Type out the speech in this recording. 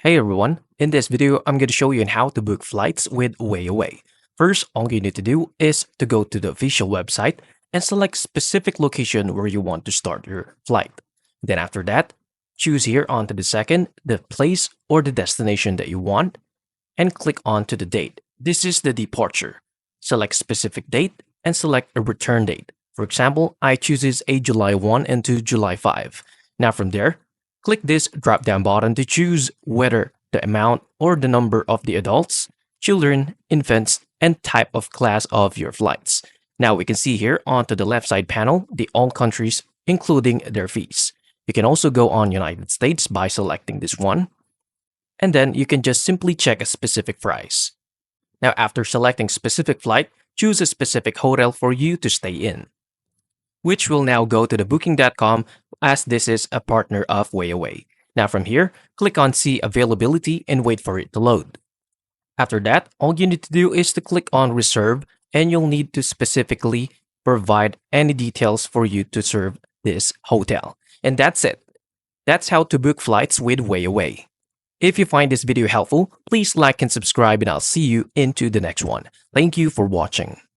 Hey everyone, in this video I'm going to show you on how to book flights with WayAway. First, all you need to do is to go to the official website and select specific location where you want to start your flight. Then after that, choose here onto the second, the place or the destination that you want, and click on to the date. This is the departure. Select specific date and select a return date. For example, I chooses a July 1 and to July 5. Now from there, click this drop down button to choose whether the amount or the number of the adults, children, infants, and type of class of your flights. Now we can see here onto the left side panel the all countries including their fees. You can also go on United States by selecting this one, and then you can just simply check a specific price. Now after selecting specific flight, choose a specific hotel for you to stay in, which will now go to the booking.com as this is a partner of WayAway. Now from here, click on see availability and wait for it to load. After that, all you need to do is to click on reserve and you'll need to specifically provide any details for you to serve this hotel. And that's it. That's how to book flights with WayAway. If you find this video helpful, please like and subscribe and I'll see you into the next one. Thank you for watching.